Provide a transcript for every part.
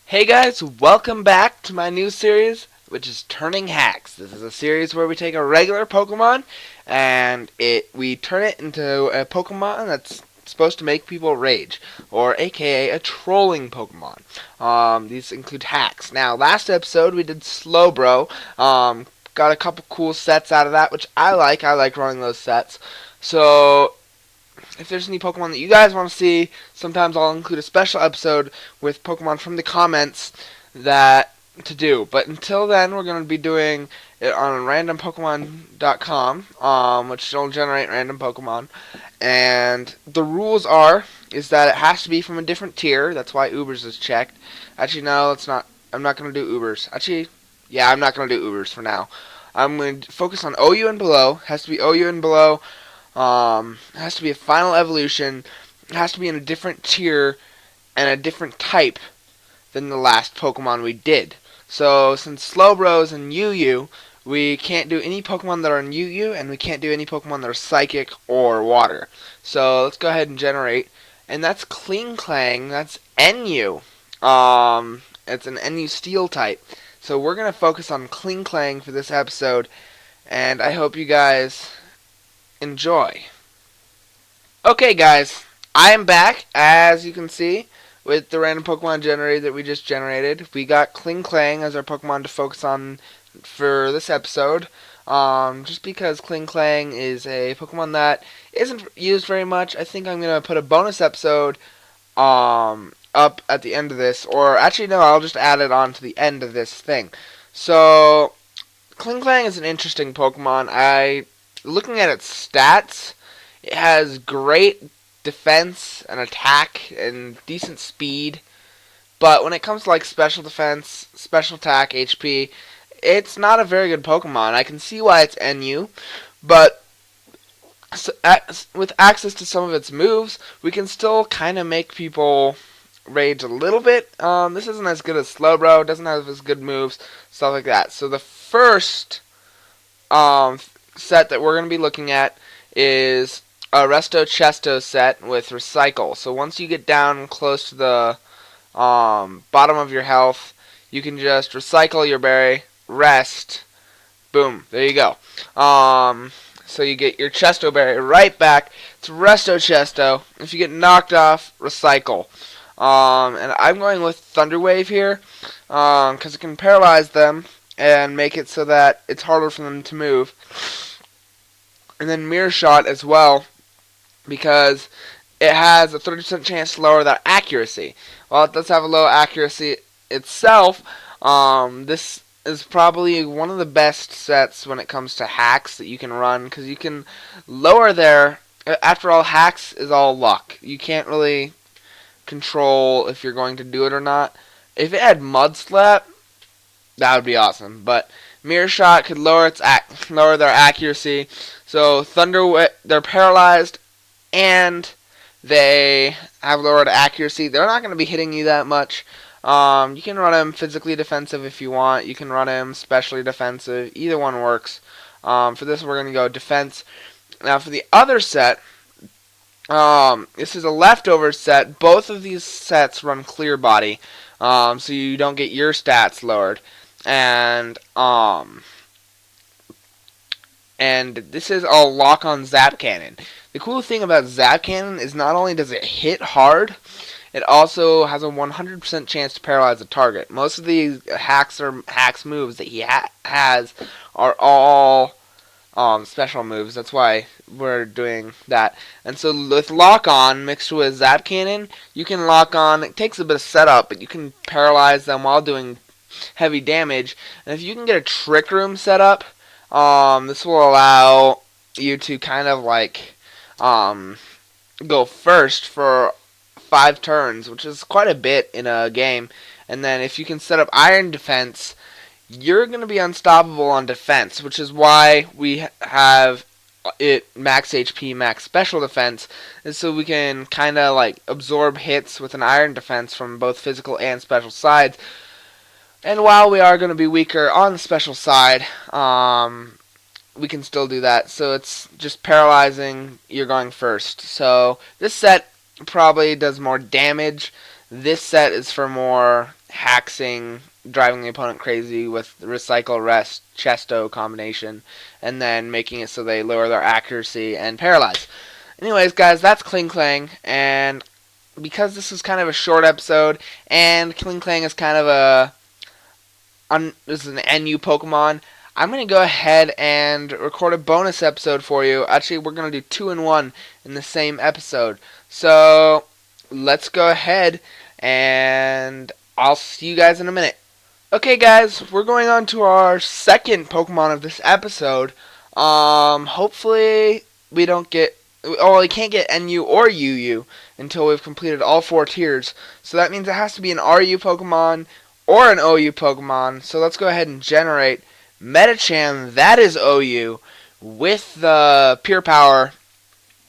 Hey guys, welcome back to my new series, which is Turning Hacks. This is a series where we take a regular Pokemon and we turn it into a Pokemon that's supposed to make people rage, or aka a trolling Pokemon. These include hacks. Now, last episode we did Slowbro. Got a couple cool sets out of that, which I like. I like running those sets. So if there's any Pokemon that you guys want to see, sometimes I'll include a special episode with Pokemon from the comments that to do. But until then, we're going to be doing it on randompokemon.com, which will generate random Pokemon. And the rules is that it has to be from a different tier. That's why Ubers is checked. Actually, no, it's not. I'm not going to do Ubers. Actually, yeah, I'm not going to do Ubers for now. I'm going to focus on OU and below. It has to be OU and below. It has to be a final evolution. It has to be in a different tier and a different type than the last Pokemon we did. So since Slowbro's and UU, we can't do any Pokemon that are in UU, and we can't do any Pokemon that are Psychic or Water. So let's go ahead and generate. And that's Klinklang. That's NU. It's an NU Steel type. So we're going to focus on Klinklang for this episode, and I hope you guys enjoy. Okay guys, I am back, as you can see, with the random Pokemon generator that we just generated. We got Klinklang as our Pokemon to focus on for this episode, just because Klinklang is a Pokemon that isn't used very much. I think I'm going to put a bonus episode up at the end of this, or actually no, I'll just add it on to the end of this thing. So, Klinklang is an interesting Pokemon. Looking at its stats, it has great defense and attack and decent speed. But when it comes to like special defense, special attack, HP, it's not a very good Pokemon. I can see why it's NU, but with access to some of its moves, we can still kind of make people rage a little bit. This isn't as good as Slowbro, doesn't have as good moves, stuff like that. So the first set that we're going to be looking at is a Resto Chesto set with Recycle. So once you get down close to the bottom of your health, you can just recycle your berry, rest, boom, there you go. So you get your Chesto berry right back. It's Resto Chesto. If you get knocked off, recycle. And I'm going with Thunder Wave here, because it can paralyze them and make it so that it's harder for them to move. And then Mirror Shot as well, because it has a 30% chance to lower their accuracy. While it does have a low accuracy itself, this is probably one of the best sets when it comes to hacks that you can run, because you can lower their... After all, hacks is all luck. You can't really control if you're going to do it or not. If it had Mud Slap, that would be awesome, but Mirror Shot could lower their accuracy. So they're paralyzed and they have lowered accuracy. They're not going to be hitting you that much. You can run him physically defensive if you want. You can run him specially defensive. Either one works. For this, we're going to go defense. Now, for the other set, this is a leftover set. Both of these sets run Clear Body, so you don't get your stats lowered. And this is a lock-on Zap Cannon. The cool thing about Zap Cannon is not only does it hit hard, it also has a 100% chance to paralyze a target. Most of the hacks moves that he has are all special moves. That's why we're doing that. And so with Lock On mixed with Zap Cannon, you can lock on. It takes a bit of setup, but you can paralyze them while doing heavy damage. And if you can get a Trick Room set up, this will allow you to kind of like go first for 5 turns, which is quite a bit in a game. And then if you can set up Iron Defense, you're going to be unstoppable on defense, which is why we have it max HP, max special defense, and so we can kind of like absorb hits with an Iron Defense from both physical and special sides. And while we are going to be weaker on the special side, we can still do that. So it's just paralyzing, you're going first. So this set probably does more damage. This set is for more Haxing, driving the opponent crazy with the Recycle, Rest, Chesto combination, and then making it so they lower their accuracy and paralyze. Anyways, guys, that's Klinklang, and because this is kind of a short episode, and Klinklang is kind of this is an NU Pokemon, I'm going to go ahead and record a bonus episode for you. Actually, we're going to do 2 in 1 in the same episode. So, let's go ahead, and I'll see you guys in a minute. Okay, guys, we're going on to our second Pokemon of this episode. Hopefully we don't get... Oh, we can't get NU or UU until we've completed all 4 tiers. So that means it has to be an RU Pokemon or an OU Pokemon. So let's go ahead and generate Medicham, that is OU, with the Pure Power,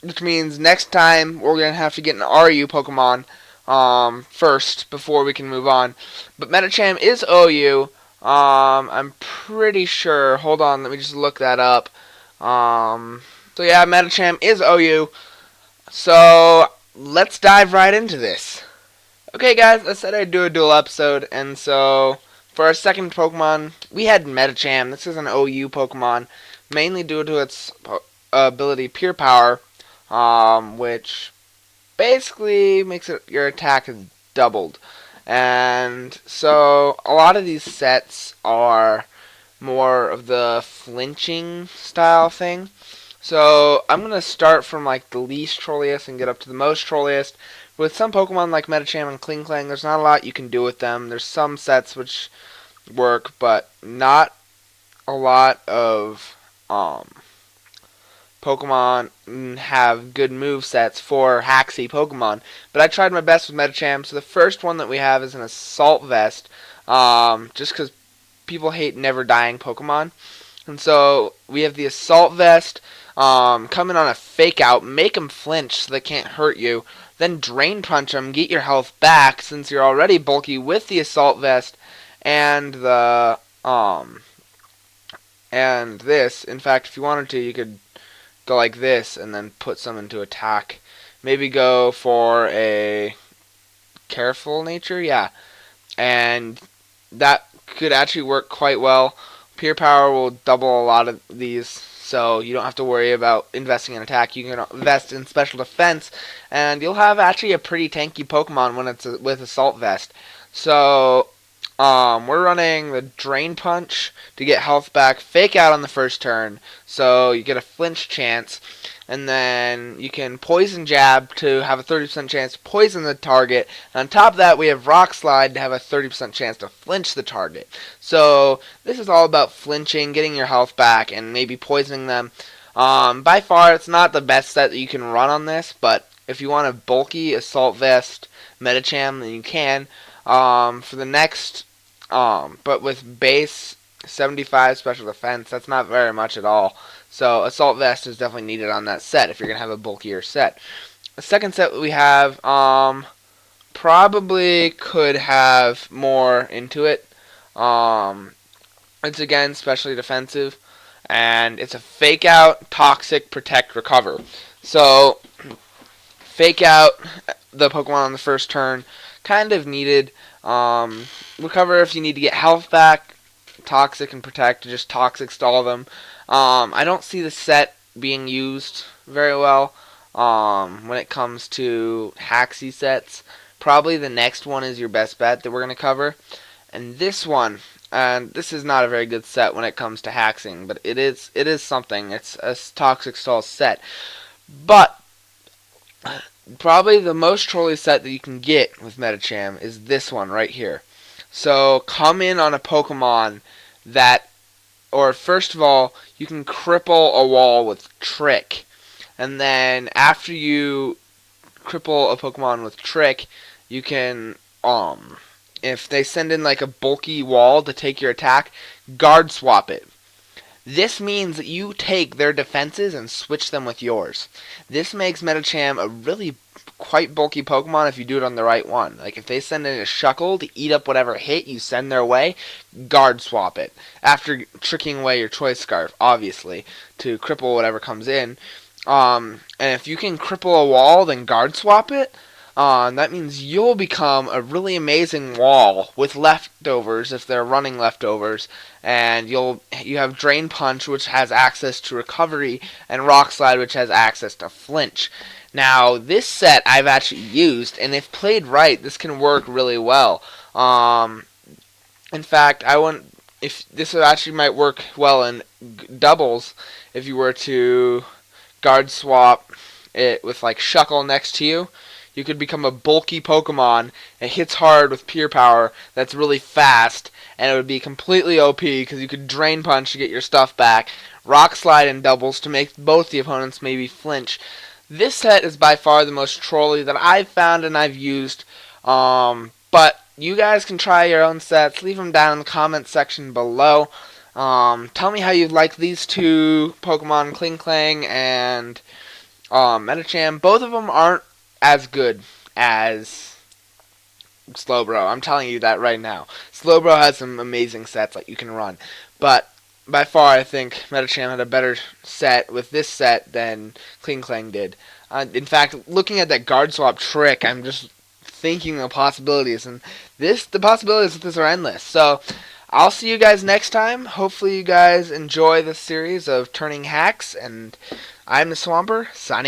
which means next time we're going to have to get an RU Pokemon first before we can move on. But Medicham is OU. I'm pretty sure. Hold on, let me just look that up. So yeah, Medicham is OU. So let's dive right into this. Okay, guys, I said I'd do a dual episode, and so for our second Pokemon, we had Medicham. This is an OU Pokemon, mainly due to its ability Pure Power, which basically makes your attack is doubled. And so a lot of these sets are more of the flinching style thing. So I'm going to start from like the least trolliest and get up to the most trolliest. With some Pokemon like Medicham and Klinklang, there's not a lot you can do with them. There's some sets which work, but not a lot of Pokemon have good move sets for Haxy Pokemon. But I tried my best with Medicham. So the first one that we have is an Assault Vest, just because people hate never dying Pokemon. And so we have the Assault Vest, come in on a Fake Out, make them flinch so they can't hurt you, then Drain Punch them, get your health back since you're already bulky with the Assault Vest, and the, and this. In fact, if you wanted to, you could go like this and then put some into attack. Maybe go for a Careful Nature, yeah. And that could actually work quite well. Pure Power will double a lot of these, so you don't have to worry about investing in attack. You can invest in special defense, and you'll have actually a pretty tanky Pokemon when it's with Assault Vest. So we're running the Drain Punch to get health back, Fake Out on the first turn, so you get a flinch chance, and then you can Poison Jab to have a 30% chance to poison the target, and on top of that we have Rock Slide to have a 30% chance to flinch the target. So this is all about flinching, getting your health back, and maybe poisoning them. By far it's not the best set that you can run on this, but if you want a bulky Assault Vest Medicham, then you can. For the next, but with base 75 special defense, that's not very much at all. So Assault Vest is definitely needed on that set if you're going to have a bulkier set. The second set that we have, probably could have more into it. It's again specially defensive, and it's a Fake Out, Toxic, Protect, Recover. So Fake Out the Pokemon on the first turn, kind of needed. Recover if you need to get health back. Toxic and Protect, just Toxic stall them. I don't see the set being used very well when it comes to Haxy sets. Probably the next one is your best bet that we're going to cover. And this one, and this is not a very good set when it comes to Haxing, but it is something. It's a Toxic stall set. But probably the most trolly set that you can get with Medicham is this one right here. So come in on a Pokemon that, or first of all, you can cripple a wall with Trick. And then after you cripple a Pokemon with Trick, you can, if they send in like a bulky wall to take your attack, Guard Swap it. This means that you take their defenses and switch them with yours. This makes Medicham a really quite bulky Pokemon if you do it on the right one. Like if they send in a Shuckle to eat up whatever hit you send their way, Guard Swap it. After tricking away your Choice Scarf, obviously, to cripple whatever comes in. And if you can cripple a wall, then Guard Swap it, That means you'll become a really amazing wall with leftovers if they're running leftovers, and you have Drain Punch, which has access to recovery, and Rock Slide, which has access to flinch. Now, this set I've actually used, and if played right, this can work really well. In fact, I want if this actually might work well in doubles if you were to guard swap it with like Shuckle next to you. You could become a bulky Pokemon. It hits hard with Pure Power. That's really fast, and it would be completely OP because you could Drain Punch to get your stuff back, Rock Slide in doubles to make both the opponents maybe flinch. This set is by far the most trolly that I've found and I've used. But you guys can try your own sets. Leave them down in the comment section below. Tell me how you like these two Pokemon, Klinklang and Medicham. Both of them aren't as good as Slowbro. I'm telling you that right now. Slowbro has some amazing sets that you can run. But by far, I think Medicham had a better set with this set than Klinklang did. In fact, looking at that guard swap trick, I'm just thinking of possibilities. And the possibilities with this are endless. So, I'll see you guys next time. Hopefully you guys enjoy this series of turning hacks. And I'm the Swamper, signing